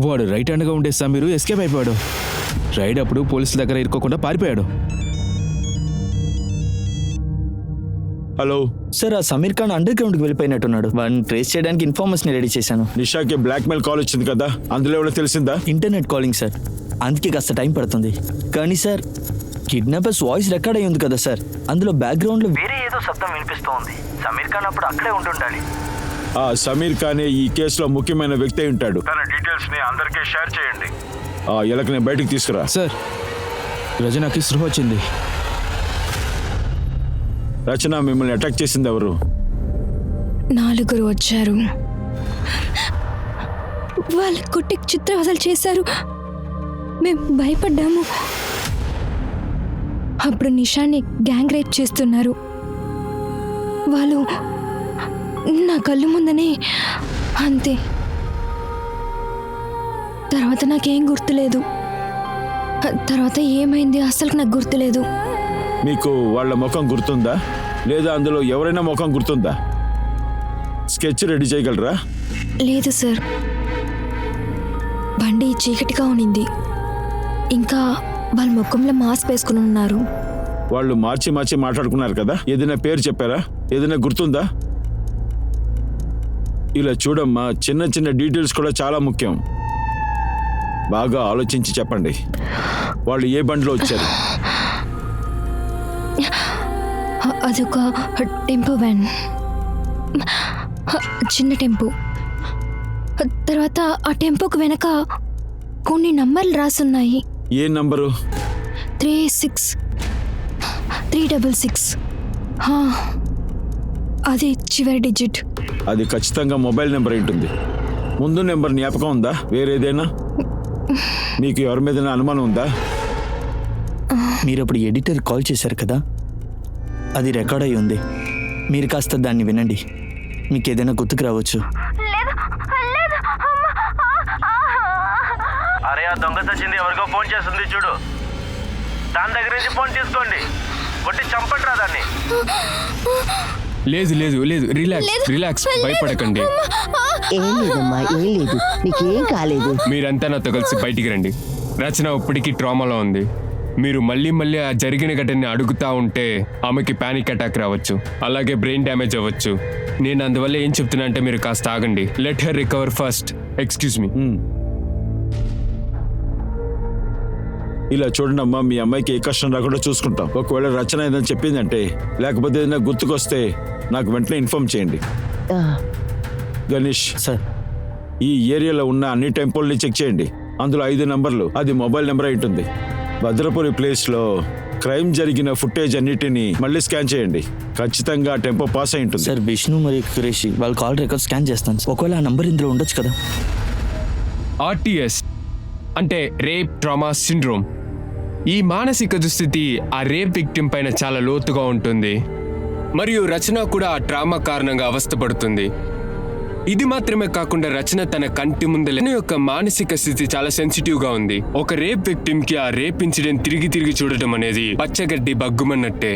వాడు రైట్ హ్యాండ్గా ఉండే సమీరు ఎస్కేప్ అయిపోయాడు. రైడ్ అప్పుడు పోలీసుల దగ్గర ఇరుక్కోకుండా పారిపోయాడు. హలో సార్, ఆ సమీర్ ఖాన్ అండర్ గ్రౌండ్కి వెళ్ళిపోయినట్టున్నాడు. వాడిని ట్రేస్ చేయడానికి ఇన్ఫర్మేషన్ రెడీ చేశాను. నిషాకి బ్లాక్మెయిల్ కాల్ వచ్చింది కదా, అందులో ఏమైనా తెలిసిందా? ఇంటర్నెట్ కాలింగ్ సార్, అందుకే కాస్త టైం పడుతుంది. కానీ సార్ కిడ్నాపర్స్ వాయిస్ రికార్డ్ అయ్యి ఉంది కదా సార్, అందులో బ్యాక్గ్రౌండ్లో వేరే ఏదో శబ్దం వినిపిస్తోంది. సమీర్ ఖాన్ అప్పుడు అక్కడే ఉంటుండాలి. ఆ సమీర్ ఖానే ఈ కేసులో ముఖ్యమైన వ్యక్తి అయి ఉంటాడు. తన డీటెయిల్స్ ని అందరికీ షేర్ చేయండి. ఆ ఎలకని బయటికి తీసుకురా. సార్, రచనకి స్పృహ వచ్చింది. రచన మిమ్మల్ని అటాక్ చేసింది ఎవరు? 4 వచ్చారు. వాళ్ళు కొట్టి చిత్రవదలు చేశారు. మేము భయపడ్డాము. అప్పుడు నిషాని గ్యాంగ్ రేప్ చేస్తున్నారు. వాళ్ళు నా కళ్ళు ముందనే. అంతే. తర్వాత నాకేం గుర్తులేదు. తర్వాత ఏమైంది అసలు నాకు గుర్తులేదు. మీకు వాళ్ళ ముఖం గుర్తుందా, లేదా అందులో ఎవరైనా ముఖం గుర్తుందా? స్కెచ్ రెడీ చేయగలరా? లేదు సార్, బండి చీకటిగా ఉన్నింది. ఇంకా వాళ్ళ ముఖంలో మాస్క్ వేసుకుని ఉన్నారు. వాళ్ళు మార్చి మాట్లాడుకున్నారు కదా, ఏదైనా పేరు చెప్పారా? ఏదైనా గుర్తుందా? ఇలా చూడమ్మా, చిన్న చిన్న డీటెయిల్స్ కూడా చాలా ముఖ్యం. బాగా ఆలోచించి చెప్పండి. వాళ్ళు ఏ బండిలో వచ్చారు? అదొక టెంపో వ్యాన్, చిన్న టెంపో. తర్వాత ఆ టెంపోకు వెనక కొన్ని నంబర్లు రాసున్నాయి. ఏ నంబరు? 366. అది చివరి డిజిట్. అది ఖచ్చితంగా మొబైల్ నెంబర్ ఉంటుంది. ముందు నెంబర్ జ్ఞాపకం ఉందా? వేరేదైనా? మీకు ఎవరి మీద అనుమానం ఉందా? మీరు అప్పుడు ఎడిటర్ కాల్ చేశారు కదా, అది రికార్డ్ అయి ఉంది. మీరు కాస్త దాన్ని వినండి, మీకు ఏదైనా గుర్తుకు రావచ్చు. అరే ఆ దొంగ సచ్చింది ఎవరికో ఫోన్ చేస్తుంది చూడు, దాని దగ్గర నుంచి ఫోన్ తీసుకోండి, కొట్టి చంపండి రా దాన్ని. లేదు లేదు లేదు, రిలాక్స్, భయపడకండి. ఏం లేదమ్మా, ఏం లేదు, నీకేం కాలేదు. మీరంతా నాతో కలిసి బయటికి రండి. రచన ఇప్పటికీ ట్రామాలో ఉంది. మీరు మళ్ళీ ఆ జరిగిన ఘటనని అడుగుతా ఉంటే ఆమెకి పానిక్ అటాక్ రావచ్చు, అలాగే బ్రెయిన్ డ్యామేజ్ అవ్వచ్చు. నేను అందువల్ల ఏం చెప్తున్నా అంటే మీరు కాస్త ఆగండి. Let her recover first. Excuse me. ఇలా చూడండి అమ్మా, మీ అమ్మాయికి ఏ కష్టం రాకుండా చూసుకుంటాం. ఒకవేళ రచన ఏదైనా చెప్పిందంటే, లేకపోతే ఏదైనా గుర్తుకొస్తే నాకు వెంటనే ఇన్ఫార్మ్ చేయండి. ఆ, గణేష్ సార్, ఈ ఏరియాలో ఉన్న అన్ని టెంపుల్ని చెక్ చేయండి. అందులో 5 నంబర్లు, అది మొబైల్ నెంబర్ అయి ఉంటుంది. భద్రపురి ప్లేస్లో క్రైమ్ జరిగిన ఫుటేజ్ అన్నిటినీ మళ్ళీ స్కాన్ చేయండి. ఖచ్చితంగా టెంపో పాస్ అయి ఉంటుంది. సార్ విష్ణు మరియు ఖురేషి వాళ్ళ కాల్ రికార్డ్ స్కాన్ చేస్తాను. ఒకవేళ ఆ నంబర్ ఇందులో ఉండొచ్చు కదా. RTS అంటే రేప్ ట్రామా సిండ్రోమ్. ఈ మానసిక దుస్థితి ఆ రేప్ విక్టిమ్ పైన చాలా లోతుగా ఉంటుంది, మరియు రచన కూడా ఆ ట్రామా కారణంగా అవస్థపడుతుంది. ఇది మాత్రమే కాకుండా రచన తన కంటి ముందర యొక్క మానసిక స్థితి చాలా సెన్సిటివ్ గా ఉంది. ఒక రేప్ విక్టిమ్ కి ఆ రేప్ ఇన్సిడెంట్ తిరిగి చూడటం అనేది పచ్చగడ్డి బగ్గుమన్నట్టే.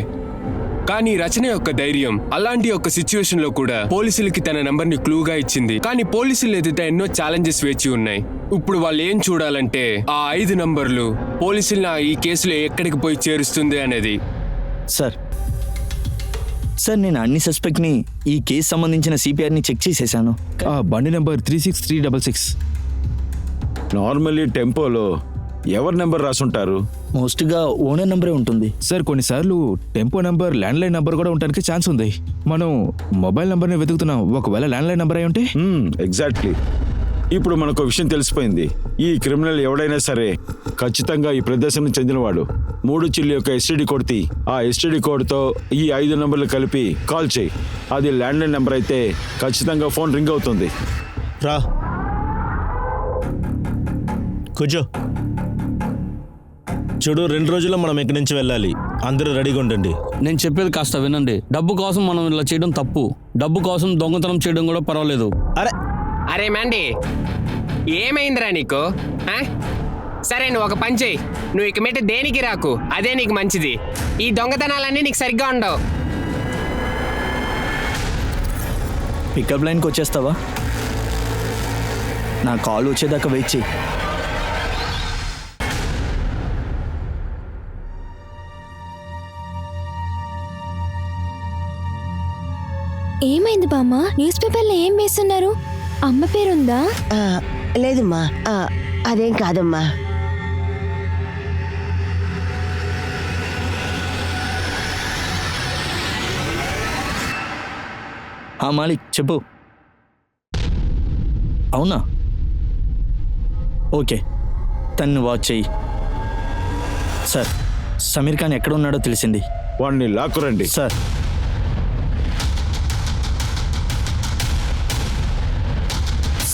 కానీ రచన యొక్క ధైర్యం అలాంటి ఒక సిచ్యువేషన్ లో కూడా పోలీసులకి తన నంబర్ ని క్లూగా ఇచ్చింది. కానీ పోలీసులు ఎదుట ఎన్నో ఛాలెంజెస్ వేచి ఉన్నాయి. ఇప్పుడు వాళ్ళు ఏం చూడాలంటే ఆ 5 నంబర్లు పోలీసులను ఈ కేసులో ఎక్కడికి పోయి చేరుస్తుంది అనేది. సార్ నేను అన్ని సస్పెక్ట్ని ఈ కేసు సంబంధించిన సిపిఆర్ని చెక్ చేసేసాను. ఆ బండి నెంబర్ 36366. నార్మల్లీ టెంపోలో ఎవరి నెంబర్ రాసుంటారు? మోస్ట్గా ఓనర్ నెంబరే ఉంటుంది. సార్ కొన్నిసార్లు టెంపో నెంబర్ ల్యాండ్లైన్ నెంబర్ కూడా ఉండడానికి ఛాన్స్ ఉంది. మనం మొబైల్ నెంబర్ని వెతుకుతున్నాం, ఒకవేళ ల్యాండ్లైన్ నెంబర్ అయి ఉంటే. ఎగ్జాక్ట్లీ. ఇప్పుడు మనకు విషయం తెలిసిపోయింది. ఈ క్రిమినల్ ఎవడైనా సరే ఖచ్చితంగా ఈ ప్రదేశానికి చెందినవాడు. 3 చిల్లి యొక్క STD కోడ్ తీ. ఆ STD కోడ్తో ఈ 5 నంబర్లు కలిపి కాల్ చేయి. అది ల్యాండ్లైన్ నెంబర్ అయితే ఖచ్చితంగా ఫోన్ రింగ్ అవుతుంది. రా కూర్చో. చూడు, 2 రోజుల్లో మనం ఇక్కడి నుంచి వెళ్ళాలి. అందరూ రెడీగా ఉండండి. నేను చెప్పేది కాస్త వినండి. డబ్బు కోసం మనం ఇలా చేయడం తప్పు. డబ్బు కోసం దొంగతనం చేయడం కూడా పర్వాలేదు. అరే మండి, ఏమైందిరా నీకు? సరే నువ్వు ఒక పని చెయ్యి, నువ్వు ఇక మీద దేనికి రాకు, అదే నీకు మంచిది. ఈ దొంగతనాలన్నీ నీకు సరిగ్గా ఉండవు. పికప్ లైన్కి వచ్చేస్తావా? నా కాల్ వచ్చేదాకా వెయిట్ చేయి. ఏమైంది బామ్మ? న్యూస్ పేపర్లో ఏం వేస్తున్నారు? అమ్మ పేరుందా? లేదమ్మా, అదేం కాదమ్మా. మాలిక్ చెప్పు. అవునా? ఓకే, తన్ని వాచ్ చెయ్యి. సార్, సమీర్ ఖాన్ ఎక్కడ ఉన్నాడో తెలిసింది. వాడిని లాక్కురండి. సార్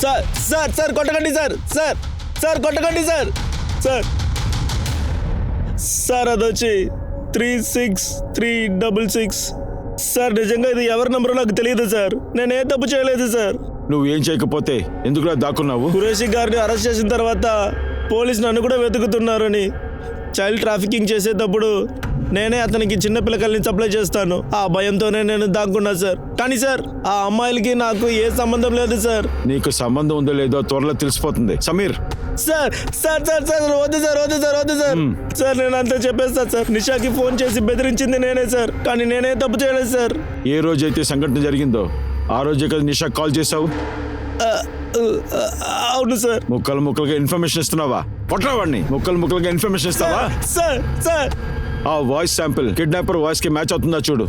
సార్ సార్ సార్ కొట్టకండి సార్. సార్ సార్ కొట్టకండి సార్. సార్ సార్ అదొచ్చి 36366. సార్ నిజంగా ఇది ఎవరి నెంబరో నాకు తెలియదు సార్. నేనే తప్పు చేయలేదు సార్. నువ్వేం చేయకపోతే ఎందుకులా దాక్కున్నావు? ఖురేషి గారిని అరెస్ట్ చేసిన తర్వాత పోలీసు నన్ను కూడా వెతుకుతున్నారని, చైల్డ్ ట్రాఫికింగ్ చేసేటప్పుడు నేనే అతనికి చిన్న పిల్లకల్ని సప్లై చేస్తాను. ఆ భయంతోనే నేను దాక్కున్నా సార్. కానీ సార్ ఆ అమ్మాయిలకి నాకు ఏ సంబంధం లేదు సార్. నీకు సంబంధం ఉందో లేదో త్వరలో తెలిసిపోతుంది. Sameer, sir sir sir sir వద్దు సార్, వద్దు సార్, వద్దు సార్. సార్ నేను అంతా చెప్పేస్తా సార్. నిషాకి ఫోన్ చేసి బెదిరించింది నేనే సార్, కానీ నేనే తప్పు చేయలేదు సార్. ఏ రోజైతే సంఘటన జరిగిందో ఆ రోజే కదా నిషా కాల్ చేసావు? అవును సార్. ముక్కలు ముక్కలుగా ఇన్ఫర్మేషన్ ఇస్తున్నావా? కొట్టరావాడిని. ముక్కలు ముక్కలుగా ఇన్ఫర్మేషన్ ఇస్తావా? సార్ సార్ ఆ వాయిస్ శాంపిల్ కిడ్నాపర్ వాయిస్ కి మ్యాచ్ అవుతుందా చూడు.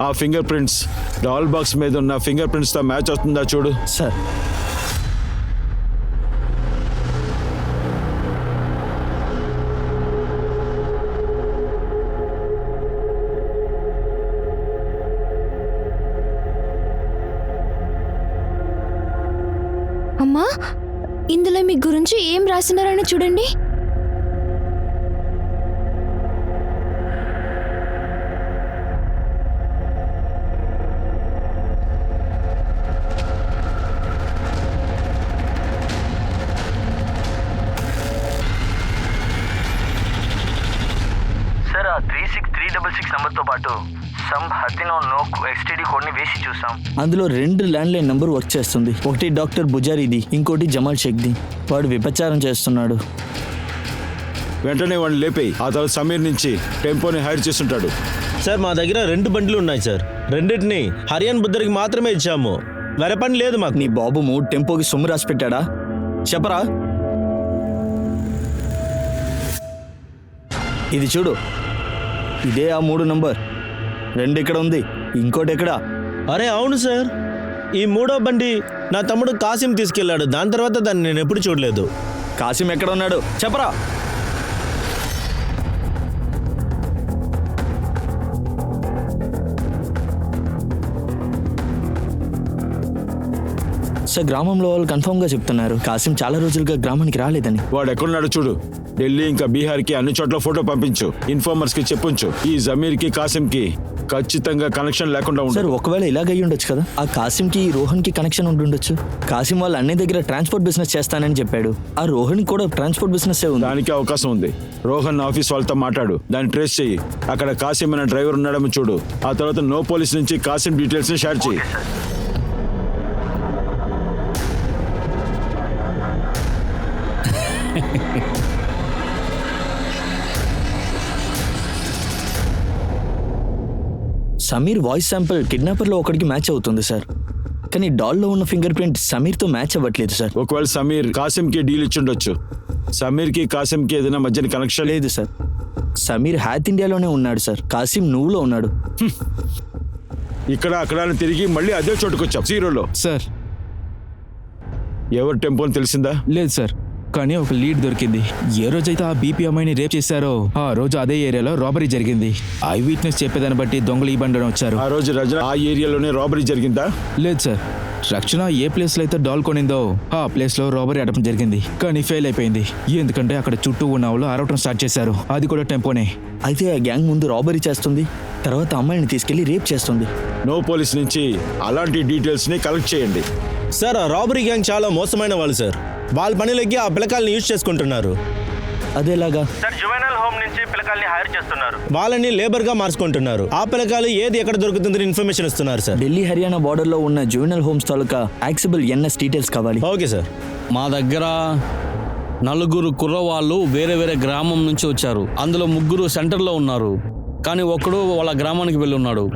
ఆ ఫింగర్ ప్రింట్స్ డాల్ బాక్స్ మీద ఉన్న ఫింగర్ ప్రింట్స్ తో మ్యాచ్ అవుతుందా చూడు. సార్ అమ్మా, ఇందులో మీ గురించి ఏం రాసినారని చూడండి. సార్, ఆ 36366 నంబర్తో పాటు సమ్ హతినో నోక్ ఎస్టీడీ కోడ్ని వేసి చూసాం. అందులో 2 ల్యాండ్లైన్ నంబర్ వర్క్ చేస్తుంది. ఒకటి డాక్టర్ బుజారీది, ఇంకోటి జమాల్ షేక్ది. వాడు విపచారం చేస్తున్నాడు. వెంటనే వాడిని లేపేయి. ఆ తర్వాత సమీర్ నుంచి టెంపోని హైర్ చేస్తుంటాడు. సార్ మా దగ్గర 2 బండ్లు ఉన్నాయి సార్. రెండింటిని హరియాన్ బుద్ధరికి మాత్రమే ఇచ్చాము. వేరే పని లేదు మాకు. నీ బాబు 3 టెంపోకి సొమ్ము రాసి పెట్టాడా? చెప్పరా. ఇది చూడు, ఇదే ఆ 3 నంబర్. 2 ఇక్కడ ఉంది, ఇంకోటి ఎక్కడ? అరే అవును సార్, ఈ 3వ బండి నా తమ్ముడు కాసిం తీసుకెళ్లాడు. దాని తర్వాత దాన్ని నేను ఎప్పుడు చూడలేదు. కాసిం ఎక్కడ ఉన్నాడు చెప్పరా. సార్ గ్రామంలో వాళ్ళు కన్ఫర్మ్ గా చెప్తున్నారు కాసిం చాలా రోజులుగా గ్రామానికి రాలేదని. వాడు ఎక్కడున్నాడు చూడు. ఢిల్లీ ఇంకా బీహార్ కి అన్ని చోట్ల ఫోటో పంపించు. ఇన్ఫార్మర్స్ కి చెప్పుంచు. ఈ జమీర్ కి కాసిం కి ఖచ్చితంగా కనెక్షన్ లేకుండా సార్ ఉండదు. ఒకవేళ ఇలాగ ఉండొచ్చు కదా. ఆ కాసింకి రోహన్ కి కనెక్షన్ ఉండుండొచ్చు. కాసిం వాళ్ళ అన్ని దగ్గర ట్రాన్స్పోర్ట్ బిజినెస్ చేస్తానని చెప్పాడు. ఆ రోహన్ కూడా ట్రాన్స్పోర్ట్ బిజినెస్ ఉంది. దానికి అవకాశం ఉంది. రోహన్ ఆఫీస్ వాళ్ళతో మాట్లాడు, దాన్ని ట్రేస్ చెయ్యి. అక్కడ కాసిం అనే డ్రైవర్ ఉన్నాడేమో చూడు. ఆ తర్వాత నో పోలీస్ నుంచి కాసిం డీటెయిల్స్ ని షేర్ చెయ్యి. సమీర్ వాయిస్ శాంపిల్ కిడ్నాపర్లో ఒకడికి మ్యాచ్ అవుతుంది సార్. కానీ డాల్లో ఉన్న ఫింగర్ ప్రింట్ సమీర్తో మ్యాచ్ అవ్వట్లేదు సార్. ఒకవేళ సమీర్ కాసిం కి డీల్ ఇచ్చుండొచ్చు. సమీర్ కి కాసిం కి ఏదైనా మధ్యన కనెక్షన్ లేదు సార్. సమీర్ హ్యాత్ ఇండియాలోనే ఉన్నాడు సార్. కాసిం నువ్వులో ఉన్నాడు. ఇక్కడ అక్కడ తిరిగి మళ్ళీ అదే చోటుకొచ్చాం. జీరోలో. సార్ ఎవరు టెంపోని తెలిసిందా? లేదు సార్, కానీ ఒక లీడ్ దొరికింది. ఏ రోజైతే ఆ బీపీ అమ్మాయిని రేప్ చేశారో ఆ రోజు అదే ఏరియాలో రాబరీ జరిగింది. ఐ విట్నెస్ చెప్పేదాన్ని బట్టి దొంగలు ఈ బండి వచ్చారు. ఆ రోజు రజన ఆ ఏరియాలోనే రాబరీ జరిగిందా? లేదు సార్, రక్షణ ఏ ప్లేస్ లో అయితే డాల్ కొనిందో ఆ ప్లేస్ లో రాబరీ అటెంప్ట్ జరిగింది. కానీ ఫెయిల్ అయిపోయింది. ఎందుకంటే అక్కడ చుట్టూ ఉన్న వాళ్ళు అరవటం స్టార్ట్ చేశారు. అది కూడా టెంపోనే. అయితే ఆ గ్యాంగ్ ముందు రాబరీ చేస్తుంది, తర్వాత అమ్మాయిని తీసుకెళ్లి రేప్ చేస్తుంది. నో పోలీస్ నుంచి అలాంటి డీటెయిల్స్ ని కలెక్ట్ చేయండి. సార్ ఆ రాబరీ గ్యాంగ్ చాలా మోసమైన వాళ్ళు సార్. వాళ్ళ పనిలోకి ఆ పిల్లకాయల్ని యూజ్ చేసుకుంటున్నారు. అదేలాగా? సార్ జువెనల్ హోమ్ నుంచి పిల్లకాయల్ని హైర్ చేస్తున్నారు. వాళ్ళని లేబర్ గా మార్చుకుంటున్నారు. ఆ పిల్లకాయలు ఏది ఎక్కడ దొరుకుతుందని ఇన్ఫర్మేషన్ ఇస్తున్నారు సార్. ఢిల్లీ హర్యానా బార్డర్ లో ఉన్న జువెనల్ హోమ్స్ తాలూకా యాక్సెబుల్ ఎన్ఎస్ డీటెయిల్స్ కావాలి. Okay sir. మా దగ్గర 4 కుర్రవాళ్ళు వేరే వేరే గ్రామం నుంచి వచ్చారు. అందులో 3 సెంటర్లో ఉన్నారు, కానీ ఒక్కడు వాళ్ళ గ్రామానికి వెళ్ళి ఉన్నాడు.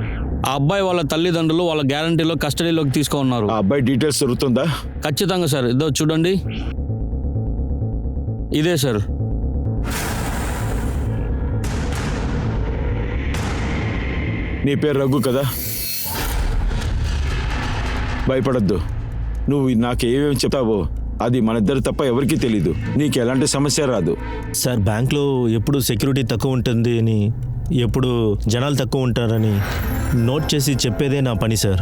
ఆ అబ్బాయి వాళ్ళ తల్లిదండ్రులు వాళ్ళ గ్యారంటీలో కస్టడీలోకి తీసుకున్నారు. ఆ అబ్బాయి డీటెయిల్స్ దొరుకుతుందా? ఖచ్చితంగా సార్. ఇదో చూడండి, ఇదే సార్. నీ పేరు రఘు కదా? భయపడద్దు. నువ్వు నాకు ఏమేమి చెప్తావో అది మనిద్దరు తప్ప ఎవరికీ తెలీదు. నీకు ఎలాంటి సమస్య రాదు. సార్ బ్యాంక్లో ఎప్పుడు సెక్యూరిటీ తక్కువ ఉంటుంది అని, ఎప్పుడు జనాలు తక్కువ ఉంటారని నోట్ చేసి చెప్పేదే నా పని సార్.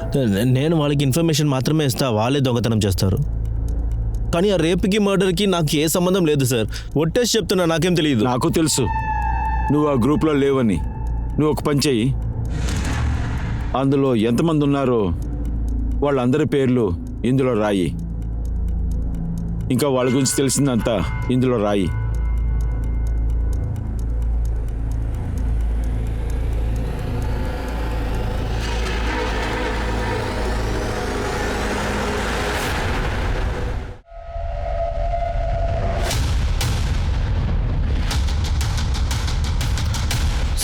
నేను వాళ్ళకి ఇన్ఫర్మేషన్ మాత్రమే ఇస్తా, వాళ్ళే దొంగతనం చేస్తారు. కానీ ఆ రేపుకి మర్డర్కి నాకు ఏ సంబంధం లేదు సార్. ఒట్టేసి చెప్తున్నా, నాకేం తెలియదు. నాకు తెలుసు నువ్వు ఆ గ్రూప్లో లేవని. నువ్వు ఒక పని చెయ్యి, అందులో ఎంతమంది ఉన్నారో వాళ్ళందరి పేర్లు ఇందులో రాయి. ఇంకా వాళ్ళ గురించి తెలిసిందంతా ఇందులో రాయి.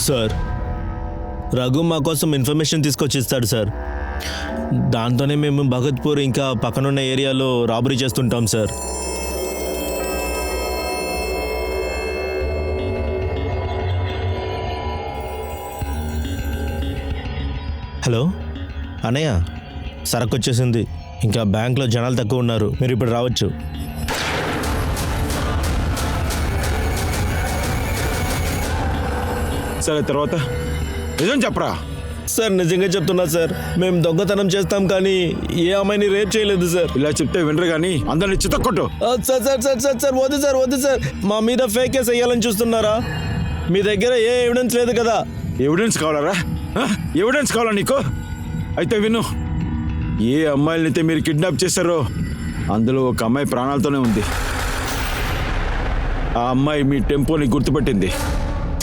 సార్ రఘు మా కోసం ఇన్ఫర్మేషన్ తీసుకొచ్చి ఇస్తాడు సార్. దాంతోనే మేము భగత్పూర్ ఇంకా పక్కనున్న ఏరియాలో రాబరీ చేస్తుంటాం సార్. హలో అన్నయ్య, సరకు వచ్చేసింది. ఇంకా బ్యాంక్లో జనాలు తక్కువ ఉన్నారు, మీరు ఇప్పుడు రావచ్చు. సరే తర్వాత నిజం చెప్పరా. సార్ నిజంగా చెప్తున్నా సార్, మేము దొంగతనం చేస్తాం కానీ ఏ అమ్మాయిని రేప్ చేయలేదు సార్. ఇలా చెప్తే వినరు కానీ అందరిని చితక్కొట్టు. Sir sir sir sir sir వద్దు సార్, వద్దు సార్. మా మీద ఫేక్ కేసు వేయాలని చూస్తున్నారా? మీ దగ్గర ఏ ఎవిడెన్స్ లేదు కదా? ఎవిడెన్స్ కావాలరా? ఎవిడెన్స్ కావాలా నీకు? అయితే విను, ఏ అమ్మాయిలనైతే మీరు కిడ్నాప్ చేశారో అందులో ఒక అమ్మాయి ప్రాణాలతోనే ఉంది. ఆ అమ్మాయి మీ టెంపోని గుర్తుపట్టింది.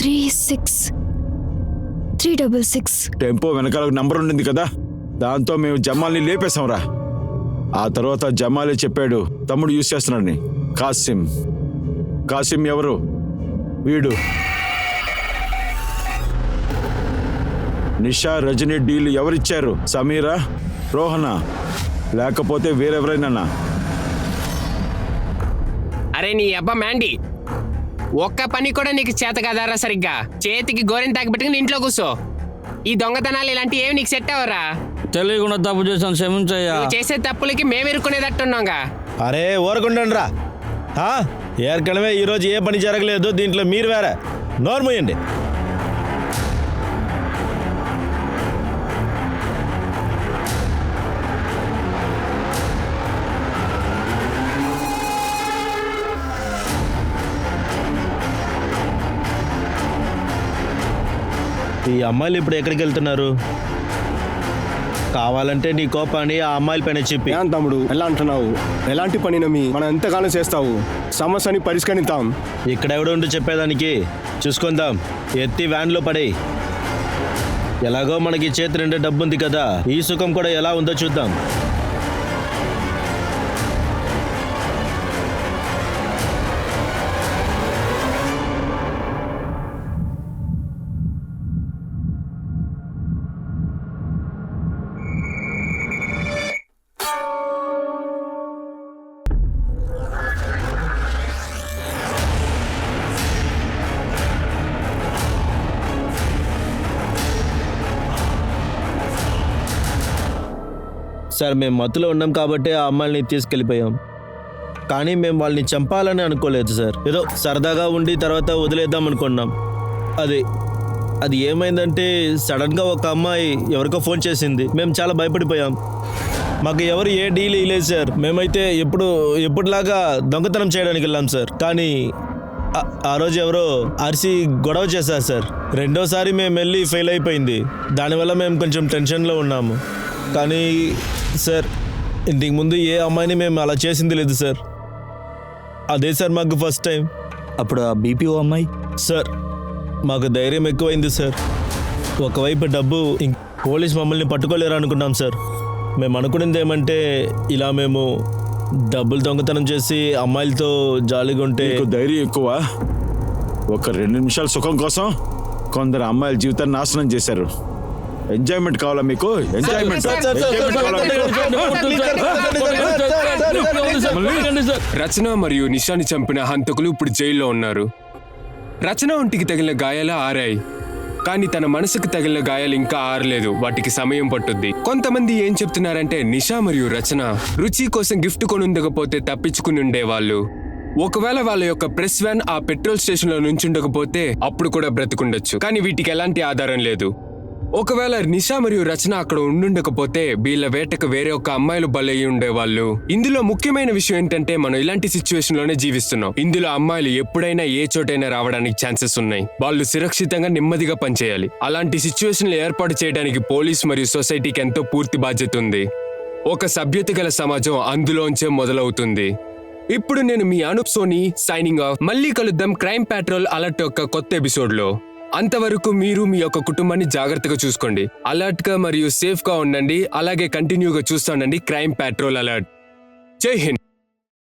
366 టెంపో వెనకాల నంబర్ ఉండింది కదా, దాంతో మేము జమాల్ని లేపేశాంరా. ఆ తర్వాత జమాలే చెప్పాడు తమ్ముడు యూజ్ చేస్తున్నాడని. కాసిం ఎవరు? వీడు నిషా రజనీ డీల్ ఎవరిచ్చారు? సమీరా, రోహనా, లేకపోతే వేరెవరైనా? అరే నీ అబ్బా మ్యాండీ, ఒక్క పని కూడా నీకు చేత కదారా సరిగ్గా? చేతికి గోరెని తాగిపెట్టుకుని ఇంట్లో కూర్చో. ఈ దొంగతనాలు ఇలాంటి ఏమి నీకు సెట్ అవరా? తెలియకుండా తప్పు చేశాను, క్షమించయ్యా. నువ్వు చేసే తప్పులకి మేము ఇరుక్కునేదట్టున్నాగా. అరే ఊరకుండండి రా. ఏర్కడమే ఈరోజు ఏ పని జరగలేదు, దీంట్లో మీరు వేరే. నోర్మూయండి. ఈ అమ్మాయిలు ఇప్పుడు ఎక్కడికి వెళ్తున్నారు? కావాలంటే నీ కోపాన్ని ఆ అమ్మాయిల పైన చెప్పి. తమ్ముడు ఎలా అంటున్నావు? ఎలాంటి పని నమ్మి మనం ఎంతకాలం చేస్తావు? సమస్యని పరిష్కరిద్దాం. ఇక్కడ ఎవడుండి చెప్పేదానికి? చూసుకుందాం. ఎత్తి వ్యాన్లో పడే. ఎలాగో మనకి చేతి నిండా డబ్బు ఉంది కదా, ఈ సుఖం కూడా ఎలా ఉందో చూద్దాం. సార్ మేము మత్తులో ఉన్నాం కాబట్టి ఆ అమ్మాయిని తీసుకెళ్ళిపోయాం, కానీ మేము వాళ్ళని చంపాలని అనుకోలేదు సార్. ఏదో సరదాగా ఉండి తర్వాత వదిలేద్దాం అనుకున్నాం. అది ఏమైందంటే సడన్గా ఒక అమ్మాయి ఎవరికో ఫోన్ చేసింది. మేము చాలా భయపడిపోయాం. మాకు ఎవరు ఏ డీల్ ఇవ్వలేదు సార్. మేమైతే ఎప్పుడులాగా దొంగతనం చేయడానికి వెళ్ళాం సార్. కానీ ఆ రోజు ఎవరో అరిసి గొడవ చేశారు సార్. రెండోసారి మేము వెళ్ళి ఫెయిల్ అయిపోయింది. దానివల్ల మేము కొంచెం టెన్షన్లో ఉన్నాము. కానీ సార్ ఇంటికి ముందు ఏ అమ్మాయిని మేము అలా చేసింది లేదు సార్. అదే సార్ మాకు ఫస్ట్ టైం. అప్పుడు ఆ బీపీఓ అమ్మాయి? సార్ మాకు ధైర్యం ఎక్కువైంది సార్. ఒకవైపు డబ్బు, పోలీస్ మమ్మల్ని పట్టుకోలేరు అనుకున్నాం సార్. మేము అనుకునేది ఏమంటే ఇలా మేము డబ్బులు దొంగతనం చేసి అమ్మాయిలతో జాలీగా ఉంటే. ధైర్యం ఎక్కువ. ఒక 2 నిమిషాల సుఖం కోసం కొందరు అమ్మాయిల జీవితాన్ని నాశనం చేశారు. ఎంజాయ్మెంట్ కావాలా మీకు? రచన మరియు నిషాని చంపిన హంతకులు ఇప్పుడు జైల్లో ఉన్నారు. రచన ఒంటికి తగిలిన గాయాలు ఆరాయి, కానీ తన మనసుకు తగిలిన గాయాలు ఇంకా ఆరలేదు. వాటికి సమయం పట్టుద్ది. కొంతమంది ఏం చెప్తున్నారంటే నిషా మరియు రచన రుచి కోసం గిఫ్ట్ కొనుండకపోతే తప్పించుకుని ఉండేవాళ్ళు. ఒకవేళ వాళ్ళ యొక్క ప్రెస్ వ్యాన్ ఆ పెట్రోల్ స్టేషన్ లో నుంచుండకపోతే అప్పుడు కూడా బ్రతికుండొచ్చు. కానీ వీటికి ఎలాంటి ఆధారం లేదు. ఒకవేళ నిషా మరియు రచన అక్కడ ఉండుండకపోతే వీళ్ళ వేటకు వేరే ఒక అమ్మాయిలు బలయ్యి ఉండేవాళ్ళు. ఇందులో ముఖ్యమైన విషయం ఏంటంటే మనం ఇలాంటి సిచ్యువేషన్ లోనే జీవిస్తున్నాం. ఇందులో అమ్మాయిలు ఎప్పుడైనా ఏ చోటైనా రావడానికి ఛాన్సెస్ ఉన్నాయి. వాళ్ళు సురక్షితంగా నెమ్మదిగా పనిచేయాలి. అలాంటి సిచ్యువేషన్లు ఏర్పాటు చేయడానికి పోలీస్ మరియు సొసైటీకి ఎంతో పూర్తి బాధ్యత ఉంది. ఒక సభ్యత గల సమాజం అందులోంచే మొదలవుతుంది. ఇప్పుడు నేను మీ అనూప్ సోని సైనింగ్ ఆఫ్. మళ్ళీ కలుద్దాం క్రైమ్ పెట్రోల్ అలర్ట్ యొక్క కొత్త ఎపిసోడ్ లో. అంతవరకు మీరు మీ యొక్క కుటుంబాన్ని జాగ్రత్తగా చూసుకోండి. అలర్ట్ గా మరియు సేఫ్ గా ఉండండి. అలాగే కంటిన్యూగా చూస్తూ ఉండండి క్రైమ్ పెట్రోల్ అలర్ట్. జై హింద్.